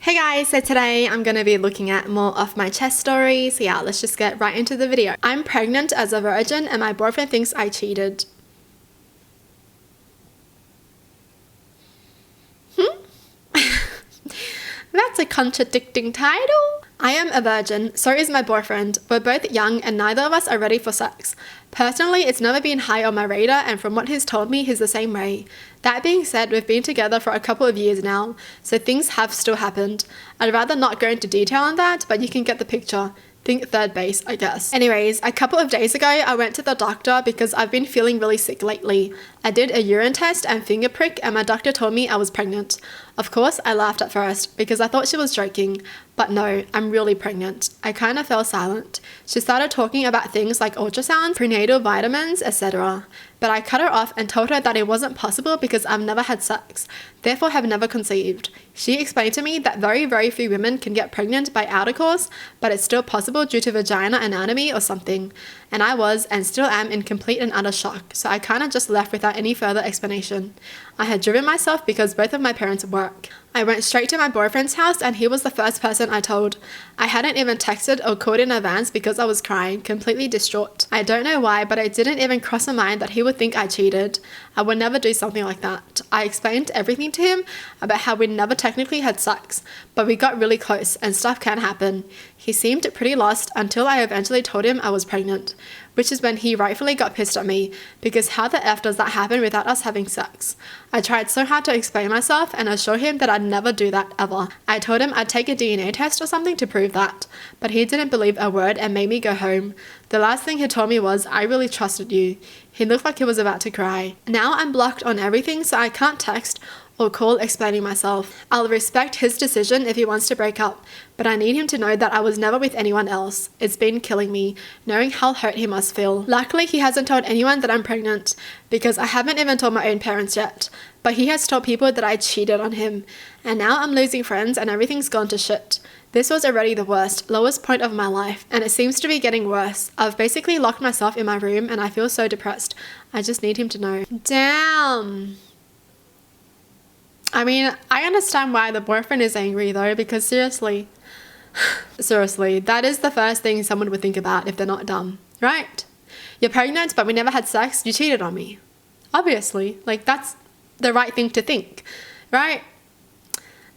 Hey guys, so today I'm going to be looking at more of my chest stories. So yeah, let's just get right into the video. I'm pregnant as a virgin and my boyfriend thinks I cheated. That's a contradicting title. I am a virgin, so is my boyfriend. We're both young and neither of us are ready for sex. Personally, it's never been high on my radar, and from what he's told me, he's the same way. That being said, we've been together for a couple of years now, so things have still happened. I'd rather not go into detail on that, but you can get the picture. Think third base, I guess. Anyways, a couple of days ago, I went to the doctor because I've been feeling really sick lately. I did a urine test and finger prick and my doctor told me I was pregnant. Of course, I laughed at first because I thought she was joking, but no, I'm really pregnant. I kind of fell silent. She started talking about things like ultrasounds, prenatal vitamins, etc. But I cut her off and told her that it wasn't possible because I've never had sex, therefore have never conceived. She explained to me that very few women can get pregnant by intercourse, but it's still possible due to vagina anatomy or something. And I was, and still am, in complete and utter shock, so I kind of just left without any further explanation. I had driven myself because both of my parents work. I went straight to my boyfriend's house and he was the first person I told. I hadn't even texted or called in advance because I was crying, completely distraught. I don't know why, but it didn't even cross my mind that he would think I cheated. I would never do something like that. I explained everything to him about how we never technically had sex, but we got really close and stuff can happen. He seemed pretty lost until I eventually told him I was pregnant, which is when he rightfully got pissed at me because how the F does that happen without us having sex? I tried so hard to explain myself and assure him that I'd never do that ever. I told him I'd take a DNA test or something to prove that, but he didn't believe a word and made me go home. The last thing he told me was, I really trusted you. He looked like he was about to cry. Now I'm blocked on everything, so I can't text or call explaining myself. I'll respect his decision if he wants to break up, but I need him to know that I was never with anyone else. It's been killing me, knowing how hurt he must feel. Luckily, he hasn't told anyone that I'm pregnant, because I haven't even told my own parents yet, but he has told people that I cheated on him, and now I'm losing friends and everything's gone to shit. This was already the worst, lowest point of my life, and it seems to be getting worse. I've basically locked myself in my room and I feel so depressed. I just need him to know. Damn. I mean, I understand why the boyfriend is angry though, because seriously, that is the first thing someone would think about if they're not dumb, right? You're pregnant, but we never had sex, you cheated on me. Obviously, like that's the right thing to think, right?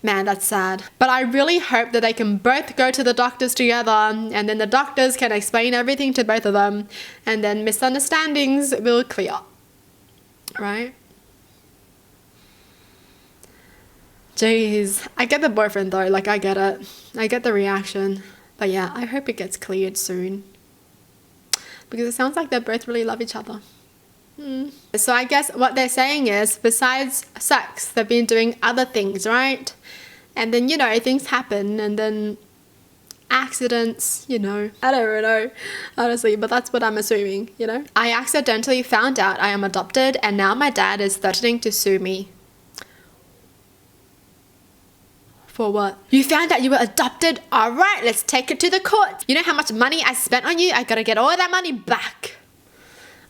Man, that's sad. But I really hope that they can both go to the doctors together and then the doctors can explain everything to both of them and then misunderstandings will clear, right? Jeez, I get the boyfriend though, like I get it. I get the reaction. But yeah, I hope it gets cleared soon. Because it sounds like they both really love each other. So I guess what they're saying is, besides sex, they've been doing other things, right? And then, you know, things happen and then accidents, you know. I don't know, honestly, but that's what I'm assuming, you know. I accidentally found out I am adopted and now my dad is threatening to sue me. For what? You found out you were adopted? Alright, let's take it to the court. You know how much money I spent on you? I gotta get all that money back.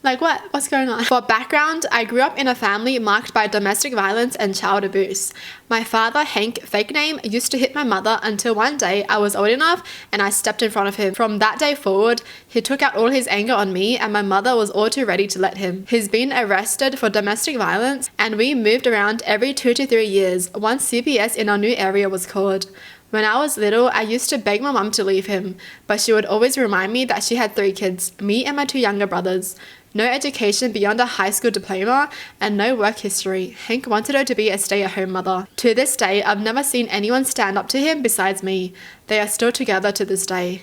Like what? What's going on? For background, I grew up in a family marked by domestic violence and child abuse. My father, Hank, fake name, used to hit my mother until one day I was old enough and I stepped in front of him. From that day forward, he took out all his anger on me and my mother was all too ready to let him. He's been arrested for domestic violence and we moved around every 2 to 3 years. Once CPS in our new area was called. When I was little, I used to beg my mum to leave him, but she would always remind me that she had 3 kids, me and my 2 younger brothers. No education beyond a high school diploma and no work history. Hank wanted her to be a stay-at-home mother. To this day, I've never seen anyone stand up to him besides me. They are still together to this day.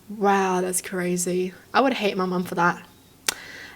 Wow, that's crazy. I would hate my mum for that.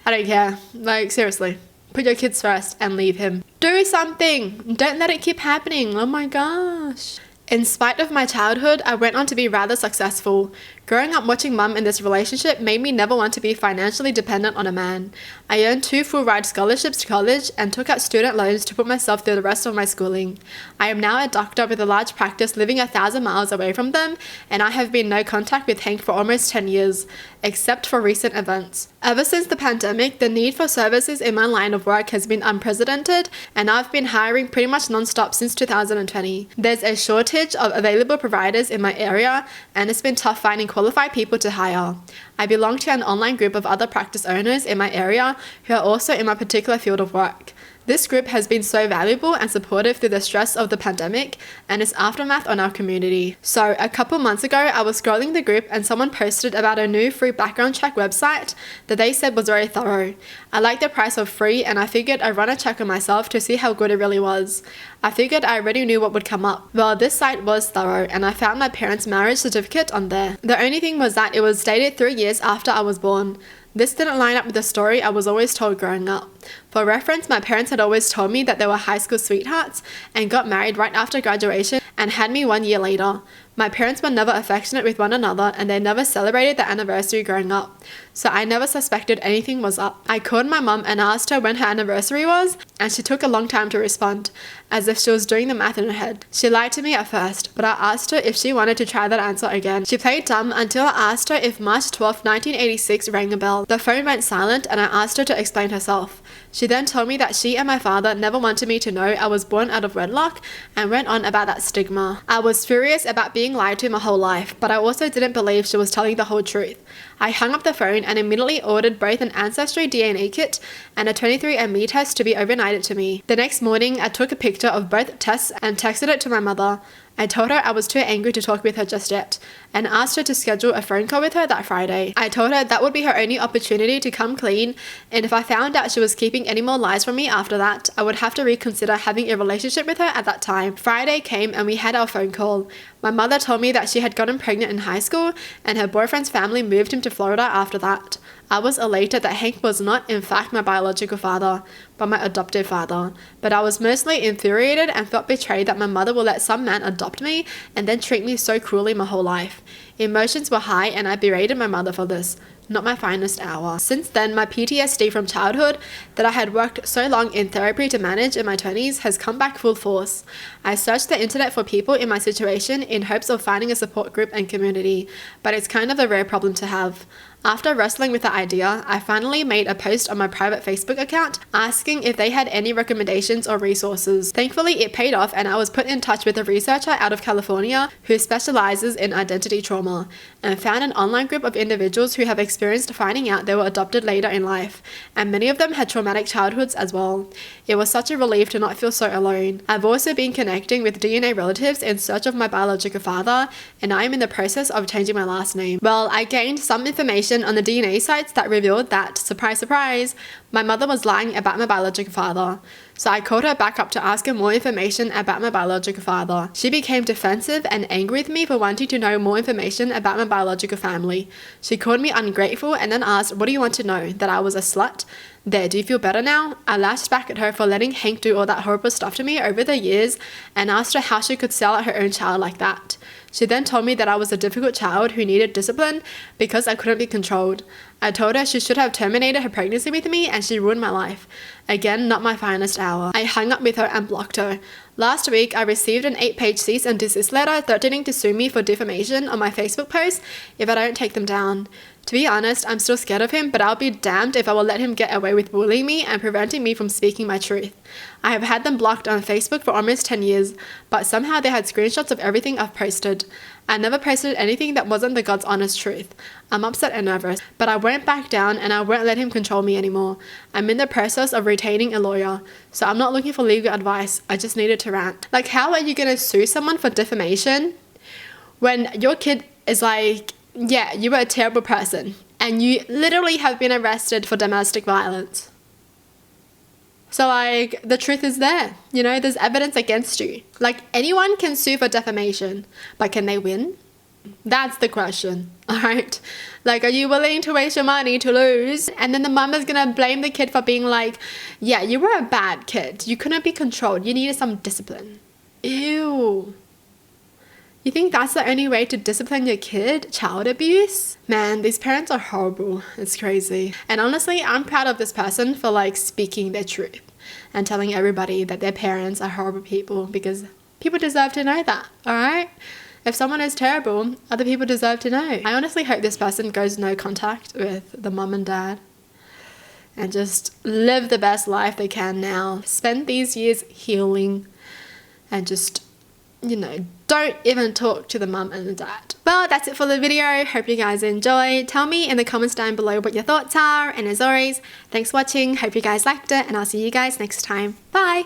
I don't care. Like, seriously. Put your kids first and leave him. Do something. Don't let it keep happening. Oh my gosh. In spite of my childhood, I went on to be rather successful. Growing up watching mum in this relationship made me never want to be financially dependent on a man. I earned 2 full-ride scholarships to college and took out student loans to put myself through the rest of my schooling. I am now a doctor with a large practice living 1,000 miles away from them, and I have been in no contact with Hank for almost 10 years, except for recent events. Ever since the pandemic, the need for services in my line of work has been unprecedented, and I've been hiring pretty much non-stop since 2020. There's a shortage of available providers in my area, and it's been tough finding qualified people to hire. I belong to an online group of other practice owners in my area who are also in my particular field of work. This group has been so valuable and supportive through the stress of the pandemic and its aftermath on our community. So, a couple months ago, I was scrolling the group and someone posted about a new free background check website that they said was very thorough. I liked the price of free and I figured I'd run a check on myself to see how good it really was. I figured I already knew what would come up. Well, this site was thorough and I found my parents' marriage certificate on there. The only thing was that it was dated 3 years after I was born. This didn't line up with the story I was always told growing up. For reference, my parents had always told me that they were high school sweethearts and got married right after graduation and had me 1 year later. My parents were never affectionate with one another and they never celebrated the anniversary growing up, so I never suspected anything was up. I called my mum and asked her when her anniversary was, and she took a long time to respond, as if she was doing the math in her head. She lied to me at first, but I asked her if she wanted to try that answer again. She played dumb until I asked her if March 12, 1986 rang a bell. The phone went silent and I asked her to explain herself. She then told me that she and my father never wanted me to know I was born out of wedlock and went on about that stigma. I was furious about being lied to my whole life, but I also didn't believe she was telling the whole truth. I hung up the phone and immediately ordered both an Ancestry DNA kit and a 23andMe test to be overnighted to me. The next morning, I took a picture of both tests and texted it to my mother. I told her I was too angry to talk with her just yet, and asked her to schedule a phone call with her that Friday. I told her that would be her only opportunity to come clean, and if I found out she was keeping any more lies from me after that, I would have to reconsider having a relationship with her at that time. Friday came and we had our phone call. My mother told me that she had gotten pregnant in high school, and her boyfriend's family moved him to Florida after that. I was elated that Hank was not, in fact, my biological father, but my adoptive father. But I was mostly infuriated and felt betrayed that my mother will let some man adopt me and then treat me so cruelly my whole life. Emotions were high and I berated my mother for this. Not my finest hour. Since then, my PTSD from childhood that I had worked so long in therapy to manage in my 20s has come back full force. I searched the internet for people in my situation in hopes of finding a support group and community, but it's kind of a rare problem to have. After wrestling with the idea, I finally made a post on my private Facebook account asking if they had any recommendations or resources. Thankfully, it paid off and I was put in touch with a researcher out of California who specializes in identity trauma and found an online group of individuals who have experienced finding out they were adopted later in life, and many of them had traumatic childhoods as well. It was such a relief to not feel so alone. I've also been connecting with DNA relatives in search of my biological father, and I am in the process of changing my last name. Well, I gained some information on the DNA sites that revealed that, surprise, surprise, my mother was lying about my biological father. So I called her back up to ask her more information about my biological father. She became defensive and angry with me for wanting to know more information about my biological family. She called me ungrateful and then asked, "What do you want to know? That I was a slut? There, do you feel better now?" I lashed back at her for letting Hank do all that horrible stuff to me over the years and asked her how she could sell out her own child like that. She then told me that I was a difficult child who needed discipline because I couldn't be controlled. I told her she should have terminated her pregnancy with me and she ruined my life. Again, not my finest hour. I hung up with her and blocked her. Last week, I received an 8-page cease and desist letter threatening to sue me for defamation on my Facebook post if I don't take them down. To be honest, I'm still scared of him, but I'll be damned if I will let him get away with bullying me and preventing me from speaking my truth. I have had them blocked on Facebook for almost 10 years, but somehow they had screenshots of everything I've posted. I never posted anything that wasn't the God's honest truth. I'm upset and nervous, but I won't back down and I won't let him control me anymore. I'm in the process of retaining a lawyer, so I'm not looking for legal advice. I just needed to rant. Like, how are you going to sue someone for defamation when your kid is like, yeah, you were a terrible person and you literally have been arrested for domestic violence? So, like, the truth is there. You know, there's evidence against you. Like, anyone can sue for defamation, but can they win? That's the question, all right? Like, are you willing to waste your money to lose? And then the mum is going to blame the kid for being like, yeah, you were a bad kid. You couldn't be controlled. You needed some discipline. Ew. You think that's the only way to discipline your kid? Child abuse? Man, these parents are horrible. It's crazy. And honestly, I'm proud of this person for like speaking their truth and telling everybody that their parents are horrible people, because people deserve to know that, alright? If someone is terrible, other people deserve to know. I honestly hope this person goes no contact with the mum and dad and just live the best life they can now. Spend these years healing and just, don't even talk to the mum and the dad. Well, that's it for the video. Hope you guys enjoyed. Tell me in the comments down below what your thoughts are. And as always, thanks for watching. Hope you guys liked it, and I'll see you guys next time. Bye!